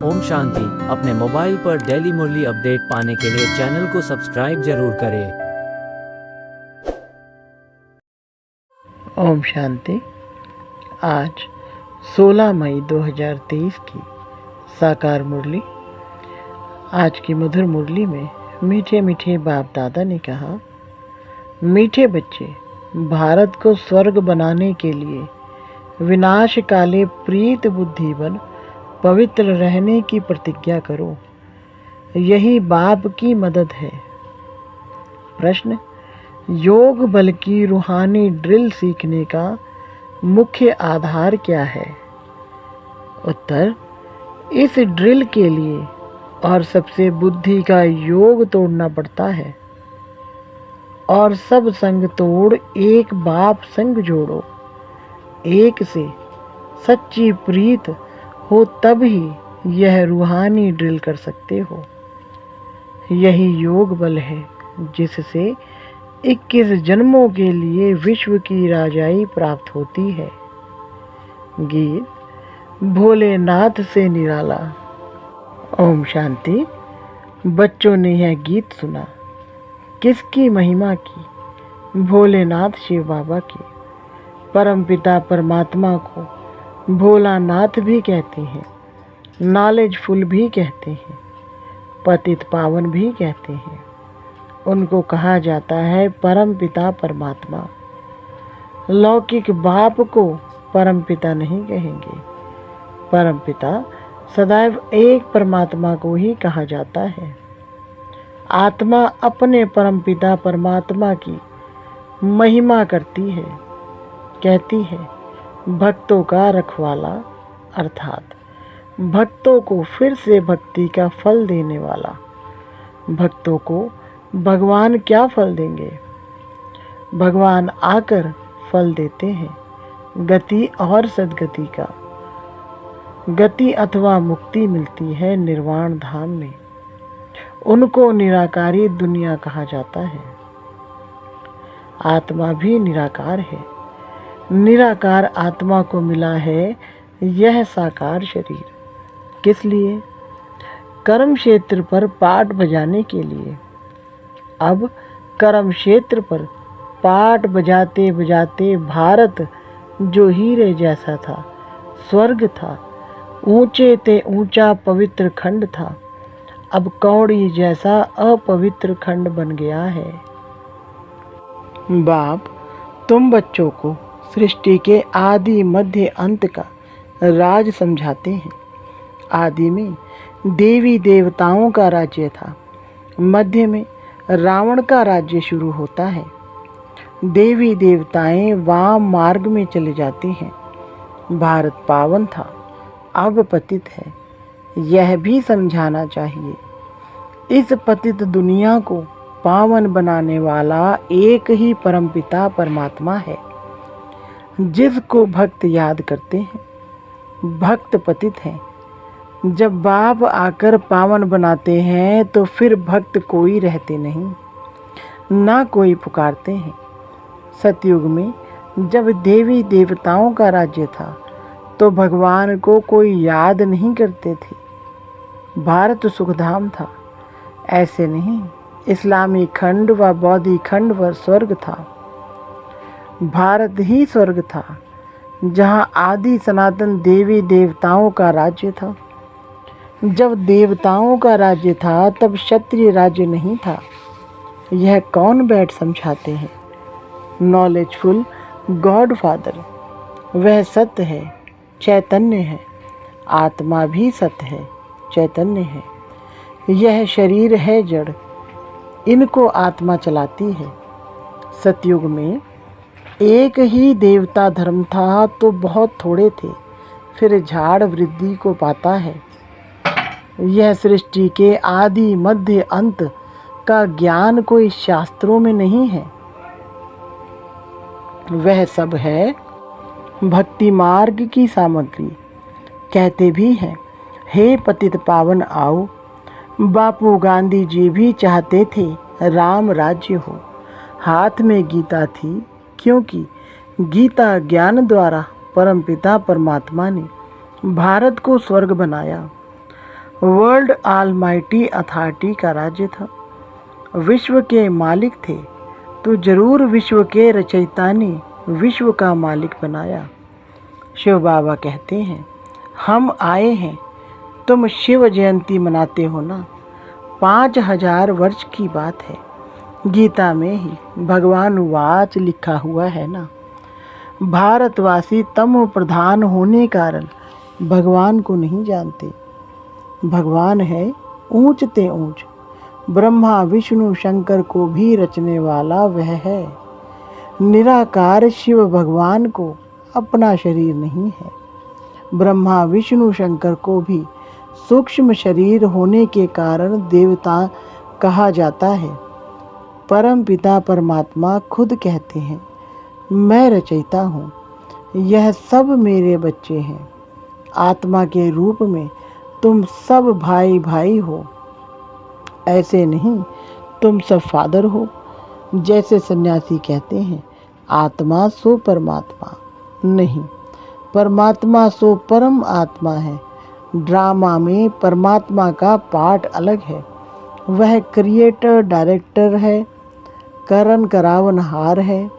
ओम शांति। अपने मोबाइल पर डेली मुरली अपडेट पाने के लिए चैनल को सब्सक्राइब जरूर करें। ओम शांति। आज 16 मई 2023 की साकार मुरली। आज की मधुर मुरली में मीठे मीठे बाप दादा ने कहा, मीठे बच्चे, भारत को स्वर्ग बनाने के लिए विनाश काले प्रीत बुद्धि बन पवित्र रहने की प्रतिज्ञा करो। यही बाप की मदद है। प्रश्न, योग बल की रूहानी ड्रिल सीखने का मुख्य आधार क्या है? उत्तर, इस ड्रिल के लिए और सबसे बुद्धि का योग तोड़ना पड़ता है और सब संग तोड़ एक बाप संग जोड़ो। एक से सच्ची प्रीत हो तब ही यह रूहानी ड्रिल कर सकते हो। यही योग बल है जिससे 21 जन्मों के लिए विश्व की राजाई प्राप्त होती है। गीत, भोलेनाथ से निराला। ओम शांति। बच्चों ने यह गीत सुना। किसकी महिमा की? भोलेनाथ शिव बाबा की। परमपिता परमात्मा को भोलानाथ भी कहते हैं, नॉलेजफुल भी कहते हैं, पतित पावन भी कहते हैं। उनको कहा जाता है परमपिता परमात्मा। लौकिक बाप को परमपिता नहीं कहेंगे। परमपिता सदैव एक परमात्मा को ही कहा जाता है। आत्मा अपने परमपिता परमात्मा की महिमा करती है, कहती है, भक्तों का रखवाला, अर्थात भक्तों को फिर से भक्ति का फल देने वाला। भक्तों को भगवान क्या फल देंगे? भगवान आकर फल देते हैं गति और सद्गति का। गति अथवा मुक्ति मिलती है निर्वाण धाम में। उनको निराकारी दुनिया कहा जाता है। आत्मा भी निराकार है। निराकार आत्मा को मिला है यह साकार शरीर। किस लिए? कर्म क्षेत्र पर पाट बजाने के लिए। अब कर्म क्षेत्र पर पाट बजाते बजाते भारत जो हीरे जैसा था, स्वर्ग था, ऊंचे ते ऊंचा पवित्र खंड था, अब कौड़ी जैसा अपवित्र खंड बन गया है। बाप तुम बच्चों को सृष्टि के आदि मध्य अंत का राज समझाते हैं। आदि में देवी देवताओं का राज्य था। मध्य में रावण का राज्य शुरू होता है। देवी देवताएं वाम मार्ग में चले जाते हैं। भारत पावन था, अब पतित है। यह भी समझाना चाहिए। इस पतित दुनिया को पावन बनाने वाला एक ही परमपिता परमात्मा है, जिसको भक्त याद करते हैं। भक्त पतित हैं। जब बाप आकर पावन बनाते हैं तो फिर भक्त कोई रहते नहीं, ना कोई पुकारते हैं। सतयुग में जब देवी देवताओं का राज्य था तो भगवान को कोई याद नहीं करते थे। भारत सुखधाम था। ऐसे नहीं, इस्लामी खंड व बौद्धी खंड व स्वर्ग था। भारत ही स्वर्ग था, जहाँ आदि सनातन देवी देवताओं का राज्य था। जब देवताओं का राज्य था तब क्षत्रिय राज्य नहीं था। यह कौन बैठ समझाते हैं? Knowledgeful God father. वह सत्य है, चैतन्य है। आत्मा भी सत्य है, चैतन्य है। यह शरीर है जड़, इनको आत्मा चलाती है। सतयुग में एक ही देवता धर्म था तो बहुत थोड़े थे, फिर झाड़ वृद्धि को पाता है। यह सृष्टि के आदि मध्य अंत का ज्ञान कोई शास्त्रों में नहीं है। वह सब है भक्ति मार्ग की सामग्री। कहते भी हैं, हे पतित पावन आओ। बापू गांधी जी भी चाहते थे राम राज्य हो। हाथ में गीता थी, क्योंकि गीता ज्ञान द्वारा परमपिता परमात्मा ने भारत को स्वर्ग बनाया। वर्ल्ड ऑलमाइटी अथॉरिटी का राज्य था। विश्व के मालिक थे तो जरूर विश्व के रचयिता ने विश्व का मालिक बनाया। शिव बाबा कहते हैं, हम आए हैं, तुम शिव जयंती मनाते हो ना। 5000 वर्ष की बात है। गीता में ही भगवान वाच लिखा हुआ है ना। भारतवासी तमो प्रधान होने कारण भगवान को नहीं जानते। भगवान है ऊंच ते ऊंच, ब्रह्मा विष्णु शंकर को भी रचने वाला वह है। निराकार शिव भगवान को अपना शरीर नहीं है। ब्रह्मा विष्णु शंकर को भी सूक्ष्म शरीर होने के कारण देवता कहा जाता है। परम पिता परमात्मा खुद कहते हैं, मैं रचयिता हूँ, यह सब मेरे बच्चे हैं। आत्मा के रूप में तुम सब भाई भाई हो। ऐसे नहीं तुम सब फादर हो। जैसे सन्यासी कहते हैं, आत्मा सो परमात्मा नहीं, परमात्मा सो परम आत्मा है। ड्रामा में परमात्मा का पार्ट अलग है। वह क्रिएटर डायरेक्टर है, करण करावनहार है।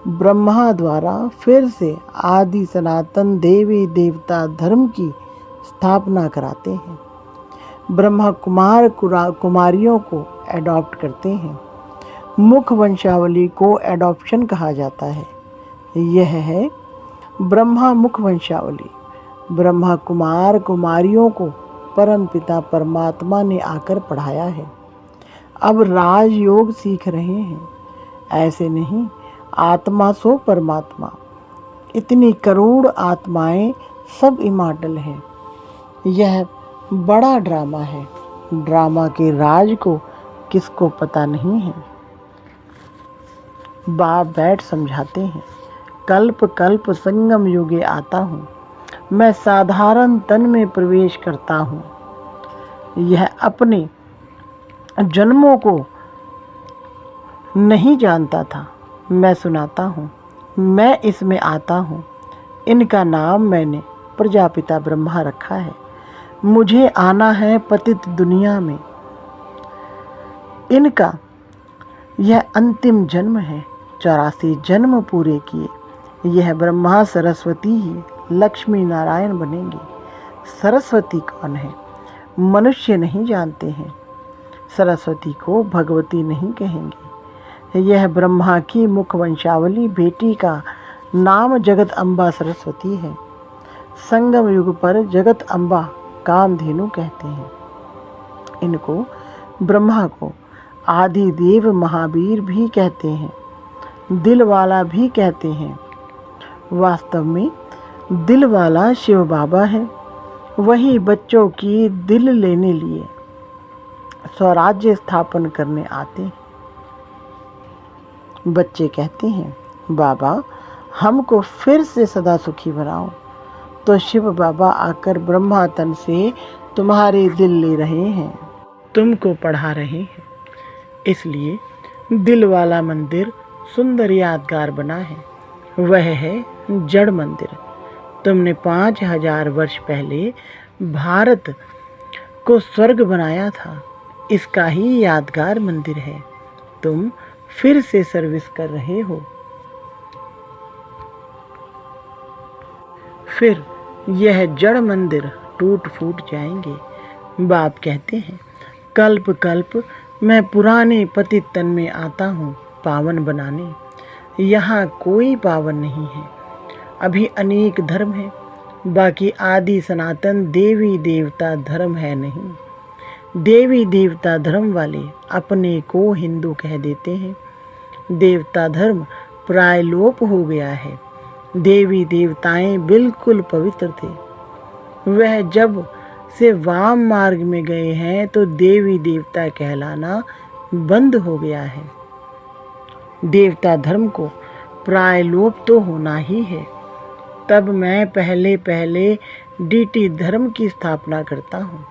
ब्रह्मा द्वारा फिर से आदि सनातन देवी देवता धर्म की स्थापना कराते हैं। ब्रह्मा कुमारियों को एडॉप्ट करते हैं। मुख वंशावली को एडॉप्शन कहा जाता है। यह है ब्रह्मा मुख वंशावली। ब्रह्मा कुमारियों को परम पिता परमात्मा ने आकर पढ़ाया है। अब राजयोग सीख रहे हैं। ऐसे नहीं, आत्मा सो परमात्मा। इतनी करोड़ आत्माएं सब इमॉर्टल हैं। यह बड़ा ड्रामा है। ड्रामा के राज को किसको पता नहीं है। बाप बैठ समझाते हैं, कल्प कल्प संगम युगे आता हूँ। मैं साधारण तन में प्रवेश करता हूँ। यह अपने जन्मों को नहीं जानता था। मैं सुनाता हूँ, मैं इसमें आता हूँ। इनका नाम मैंने प्रजापिता ब्रह्मा रखा है। मुझे आना है पतित दुनिया में। इनका यह अंतिम जन्म है। 84 जन्म पूरे किए। यह ब्रह्मा सरस्वती ही लक्ष्मी नारायण बनेंगे। सरस्वती कौन है? मनुष्य नहीं जानते हैं। सरस्वती को भगवती नहीं कहेंगे। यह ब्रह्मा की मुख वंशावली बेटी का नाम जगत अम्बा सरस्वती है। संगम युग पर जगत अम्बा कामधेनु कहते हैं। इनको ब्रह्मा को आदि देव महावीर भी कहते हैं, दिल वाला भी कहते हैं। वास्तव में दिल वाला शिव बाबा है। वही बच्चों की दिल लेने लिए स्वराज्य स्थापन करने आते हैं। बच्चे कहते हैं, बाबा हमको फिर से सदा सुखी बनाओ। तो शिव बाबा आकर ब्रह्मा तन से तुम्हारे दिल ले रहे हैं, तुमको पढ़ा रहे हैं। इसलिए दिल वाला मंदिर सुंदर यादगार बना है। वह है जड़ मंदिर। तुमने 5000 वर्ष पहले भारत को स्वर्ग बनाया था। इसका ही यादगार मंदिर है। तुम फिर से सर्विस कर रहे हो। फिर यह जड़ मंदिर टूट फूट जाएंगे। बाप कहते हैं, कल्प कल्प मैं पुराने पतित तन में आता हूँ पावन बनाने। यहाँ कोई पावन नहीं है। अभी अनेक धर्म है, बाकी आदि सनातन देवी देवता धर्म है नहीं। देवी देवता धर्म वाले अपने को हिंदू कह देते हैं। देवता धर्म प्रायलोप हो गया है। देवी देवताएं बिल्कुल पवित्र थे। वह जब से वाम मार्ग में गए हैं तो देवी देवता कहलाना बंद हो गया है। देवता धर्म को प्रायलोप तो होना ही है। तब मैं पहले डीटी धर्म की स्थापना करता हूँ।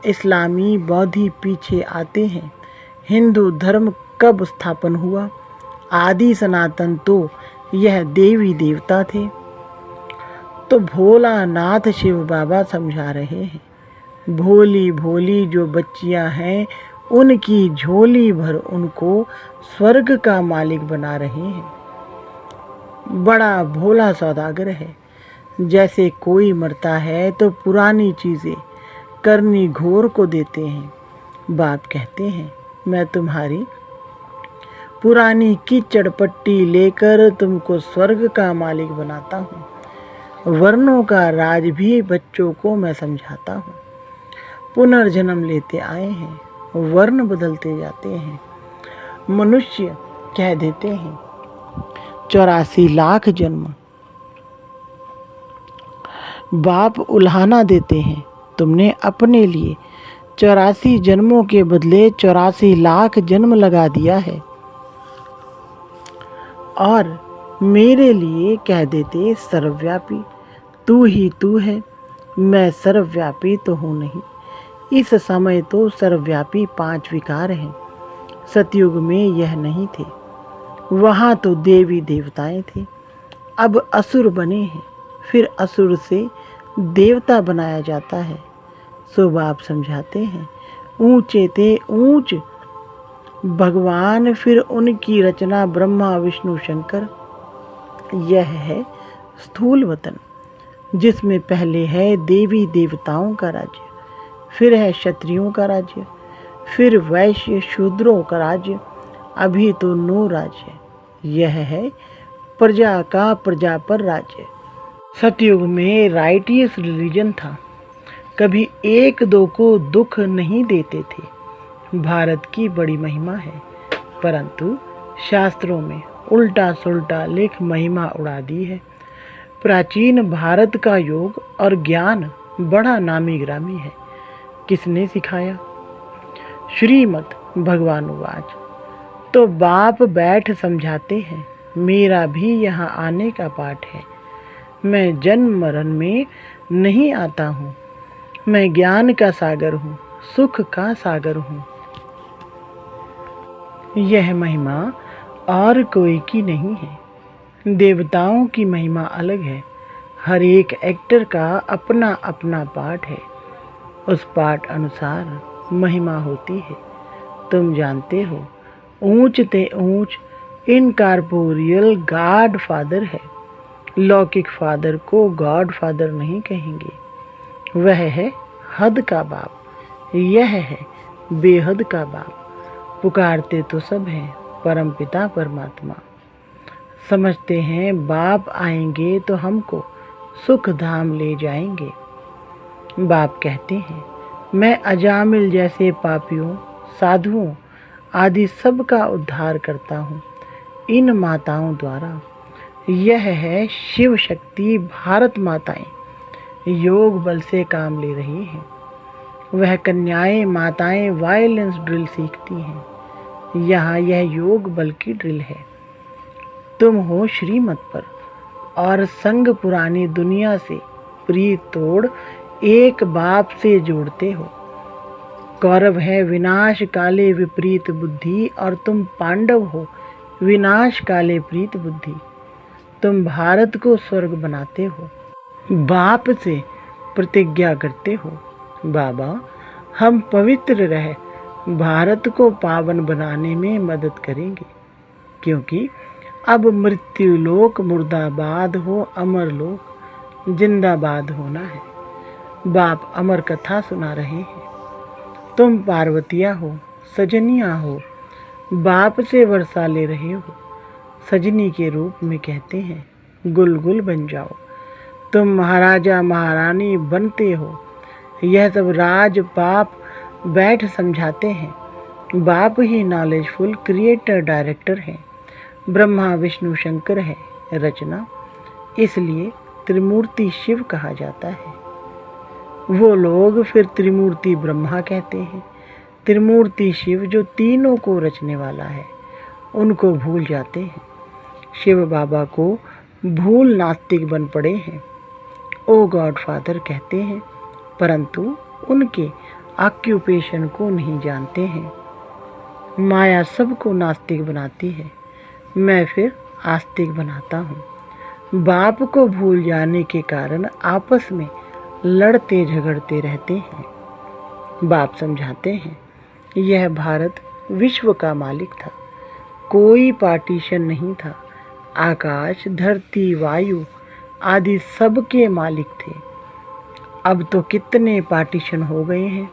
इस्लामी बौद्धी पीछे आते हैं। हिंदू धर्म कब स्थापन हुआ? आदि सनातन तो यह देवी देवता थे। तो भोलानाथ शिव बाबा समझा रहे हैं, भोली भोली जो बच्चियां हैं उनकी झोली भर उनको स्वर्ग का मालिक बना रहे हैं। बड़ा भोला सौदागर है। जैसे कोई मरता है तो पुरानी चीज़ें करनी घोर को देते हैं। बाप कहते हैं मैं तुम्हारी पुरानी कीचड़ पट्टी लेकर तुमको स्वर्ग का मालिक बनाता हूँ। वर्णों का राज भी बच्चों को मैं समझाता हूँ। पुनर्जन्म लेते आए हैं, वर्ण बदलते जाते हैं। मनुष्य कह देते हैं 84 लाख जन्म। बाप उल्हाना देते हैं तुमने अपने लिए 84 जन्मों के बदले 84 लाख जन्म लगा दिया है। और मेरे लिए कह देते सर्वव्यापी, तू ही तू है, मैं सर्वव्यापी तो हूँ नहीं। इस समय तो सर्वव्यापी 5 विकार हैं। सतयुग में यह नहीं थे, वहाँ तो देवी देवताएं थे। अब असुर बने हैं, फिर असुर से देवता बनाया जाता है। सो बाप समझाते हैं ऊंचे थे ऊंच भगवान, फिर उनकी रचना ब्रह्मा विष्णु शंकर। यह है स्थूल वतन, जिसमें पहले है देवी देवताओं का राज्य, फिर है क्षत्रियों का राज्य, फिर वैश्य शूद्रों का राज्य, अभी तो 9 राज्य। यह है प्रजा का प्रजा पर राज्य। सतयुग में राइटियस रिलीजन था, कभी 1-2 को दुख नहीं देते थे। भारत की बड़ी महिमा है, परंतु शास्त्रों में उल्टा सुल्टा लिख महिमा उड़ा दी है। प्राचीन भारत का योग और ज्ञान बड़ा नामी ग्रामी है। किसने सिखाया? श्रीमद् भगवानुवाच। तो बाप बैठ समझाते हैं मेरा भी यहाँ आने का पाठ है। मैं जन्म मरण में नहीं आता हूँ। मैं ज्ञान का सागर हूँ, सुख का सागर हूँ। यह महिमा और कोई की नहीं है। देवताओं की महिमा अलग है। हर एक एक्टर का अपना अपना पाठ है, उस पाठ अनुसार महिमा होती है। तुम जानते हो ऊंच ते ऊंच इनकॉर्पोरियल गॉड फादर है। लौकिक फादर को गॉड फादर नहीं कहेंगे। वह है हद का बाप, यह है बेहद का बाप। पुकारते तो सब हैं परम पिता परमात्मा। समझते हैं बाप आएंगे तो हमको सुख धाम ले जाएंगे। बाप कहते हैं मैं अजामिल जैसे पापियों साधुओं आदि सब का उद्धार करता हूँ इन माताओं द्वारा। यह है शिव शक्ति भारत माताएं योग बल से काम ले रही हैं। वह कन्याएं माताएं वायलेंस ड्रिल सीखती हैं। यहाँ यह योग बल की ड्रिल है। तुम हो श्रीमत पर और संग पुरानी दुनिया से प्रीत तोड़ एक बाप से जोड़ते हो। कौरव है विनाश काले विपरीत बुद्धि और तुम पांडव हो विनाश काले प्रीत बुद्धि। तुम भारत को स्वर्ग बनाते हो, बाप से प्रतिज्ञा करते हो बाबा हम पवित्र रह भारत को पावन बनाने में मदद करेंगे, क्योंकि अब मृत्यु लोक मुर्दाबाद हो अमर लोक जिंदाबाद होना है। बाप अमर कथा सुना रहे हैं। तुम पार्वतियाँ हो सजनियाँ हो, बाप से वर्षा ले रहे हो। सजनी के रूप में कहते हैं गुल गुल बन जाओ। तुम महाराजा महारानी बनते हो। यह सब राज बाप बैठ समझाते हैं। बाप ही नॉलेजफुल क्रिएटर डायरेक्टर है। ब्रह्मा विष्णु शंकर है रचना, इसलिए त्रिमूर्ति शिव कहा जाता है। वो लोग फिर त्रिमूर्ति ब्रह्मा कहते हैं। त्रिमूर्ति शिव जो तीनों को रचने वाला है उनको भूल जाते हैं। शिव बाबा को भूल नास्तिक बन पड़े हैं। ओ गॉड फादर कहते हैं, परंतु उनके ऑक्यूपेशन को नहीं जानते हैं। माया सबको नास्तिक बनाती है, मैं फिर आस्तिक बनाता हूँ। बाप को भूल जाने के कारण आपस में लड़ते झगड़ते रहते हैं। बाप समझाते हैं, यह भारत विश्व का मालिक था, कोई पार्टीशन नहीं था। आकाश, धरती, वायु आदि सबके मालिक थे। अब तो कितने पार्टीशन हो गए हैं,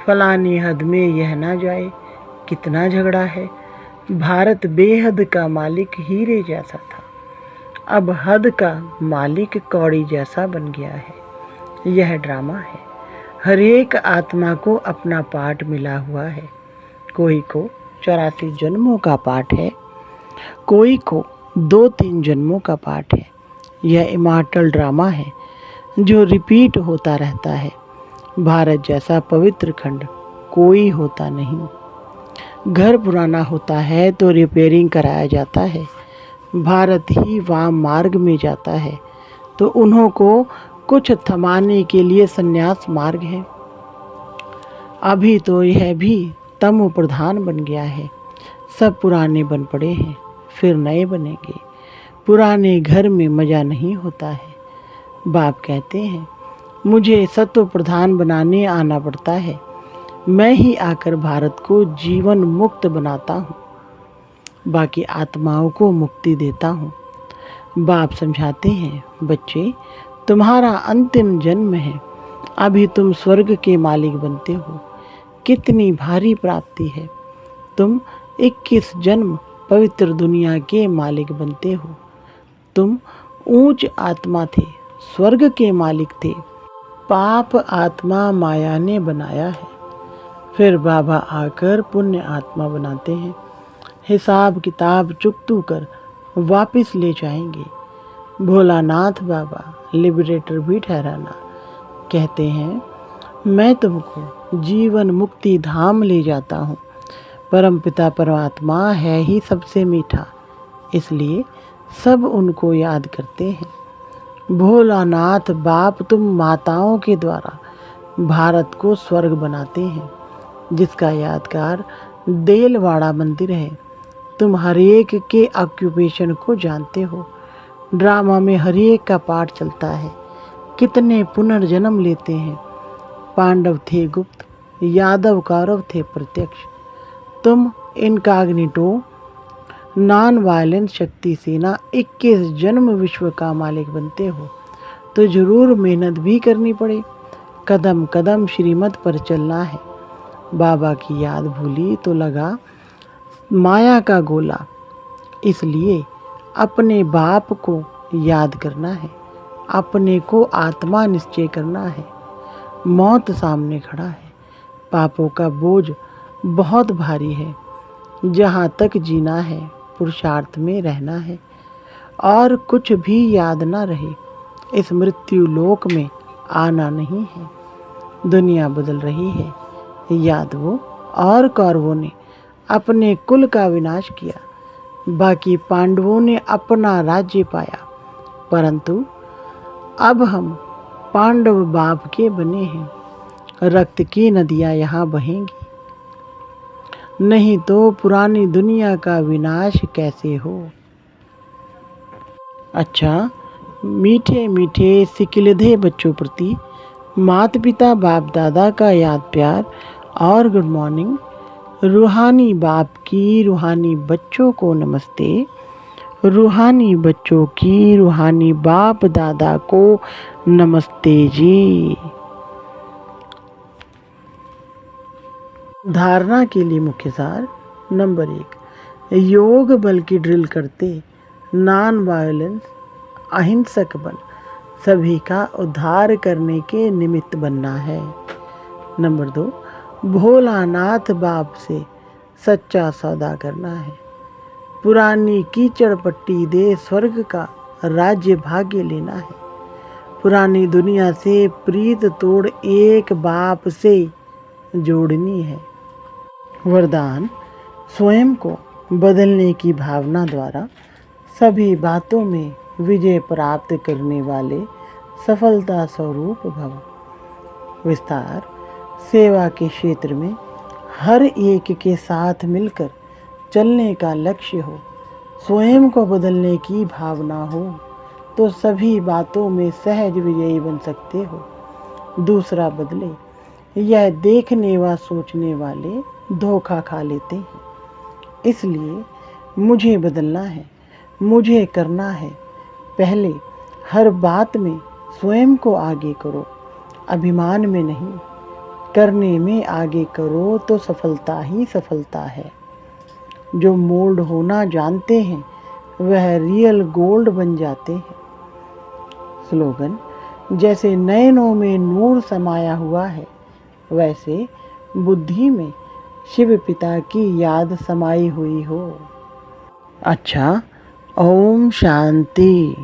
फलानी हद में यह ना जाए, कितना झगड़ा है। भारत बेहद का मालिक हीरे जैसा था, अब हद का मालिक कौड़ी जैसा बन गया है। यह ड्रामा है। हर एक आत्मा को अपना पाठ मिला हुआ है। कोई को 84 जन्मों का पाठ है, कोई को 2-3 जन्मों का पाठ है। यह इमॉर्टल ड्रामा है जो रिपीट होता रहता है। भारत जैसा पवित्र खंड कोई होता नहीं। घर पुराना होता है तो रिपेयरिंग कराया जाता है। भारत ही वाम मार्ग में जाता है तो उन्हों को कुछ थमाने के लिए संन्यास मार्ग है। अभी तो यह भी तमो प्रधान बन गया है। सब पुराने बन पड़े हैं, फिर नए बनेंगे। पुराने घर में मज़ा नहीं होता है। बाप कहते हैं, मुझे सत्व प्रधान बनाने आना पड़ता है। मैं ही आकर भारत को जीवन मुक्त बनाता हूँ, बाकी आत्माओं को मुक्ति देता हूँ। बाप समझाते हैं, बच्चे तुम्हारा अंतिम जन्म है, अभी तुम स्वर्ग के मालिक बनते हो। कितनी भारी प्राप्ति है। तुम 21 जन्म पवित्र दुनिया के मालिक बनते हो। तुम ऊंच आत्मा थे, स्वर्ग के मालिक थे। पाप आत्मा माया ने बनाया है, फिर बाबा आकर पुण्य आत्मा बनाते हैं। हिसाब किताब चुकतू कर वापस ले जाएंगे। भोलानाथ बाबा लिबरेटर भी ठहराना। कहते हैं, मैं तुमको जीवन मुक्ति धाम ले जाता हूँ। परमपिता परमात्मा है ही सबसे मीठा, इसलिए सब उनको याद करते हैं। भोलानाथ बाप तुम माताओं के द्वारा भारत को स्वर्ग बनाते हैं, जिसका यादगार देलवाड़ा मंदिर है। तुम हर एक के ऑक्यूपेशन को जानते हो। ड्रामा में हर एक का पाठ चलता है। कितने पुनर्जन्म लेते हैं। पांडव थे गुप्त, यादव कौरव थे प्रत्यक्ष। तुम इनकॉग्निटो नॉन वायलेंस शक्ति सेना 21 जन्म विश्व का मालिक बनते हो, तो जरूर मेहनत भी करनी पड़े। कदम कदम श्रीमत पर चलना है। बाबा की याद भूली तो लगा माया का गोला, इसलिए अपने बाप को याद करना है। अपने को आत्मा निश्चय करना है। मौत सामने खड़ा है। पापों का बोझ बहुत भारी है। जहाँ तक जीना है पुरुषार्थ में रहना है, और कुछ भी याद ना रहे। इस मृत्यु लोक में आना नहीं है। दुनिया बदल रही है। यादवों और कौरवों ने अपने कुल का विनाश किया, बाकी पांडवों ने अपना राज्य पाया। परंतु अब हम पांडव बाप के बने हैं। रक्त की नदियाँ यहाँ बहेंगी, नहीं तो पुरानी दुनिया का विनाश कैसे हो। अच्छा, मीठे मीठे सिकिलधे बच्चों प्रति माता पिता बाप दादा का याद प्यार और गुड मॉर्निंग। रूहानी बाप की रूहानी बच्चों को नमस्ते। रूहानी बच्चों की रूहानी बाप दादा को नमस्ते जी। धारणा के लिए मुख्य सार नंबर 1, योग बल की ड्रिल करते नॉन वायलेंस अहिंसक बन सभी का उद्धार करने के निमित्त बनना है। नंबर 2, भोलानाथ बाप से सच्चा सौदा करना है। पुरानी कीचड़ पट्टी दे स्वर्ग का राज्य भाग्य लेना है। पुरानी दुनिया से प्रीत तोड़ एक बाप से जोड़नी है। वरदान, स्वयं को बदलने की भावना द्वारा सभी बातों में विजय प्राप्त करने वाले सफलता स्वरूप भव। विस्तार, सेवा के क्षेत्र में हर एक के साथ मिलकर चलने का लक्ष्य हो। स्वयं को बदलने की भावना हो तो सभी बातों में सहज विजयी बन सकते हो। दूसरा बदले, यह देखने व सोचने वाले धोखा खा लेते हैं। इसलिए मुझे बदलना है, मुझे करना है। पहले हर बात में स्वयं को आगे करो, अभिमान में नहीं। करने में आगे करो तो सफलता ही सफलता है। जो मोल्ड होना जानते हैं वह रियल गोल्ड बन जाते हैं। स्लोगन: जैसे नयनों में नूर समाया हुआ है, वैसे बुद्धि में शिव पिता की याद समाई हुई हो। अच्छा, ओम शांति।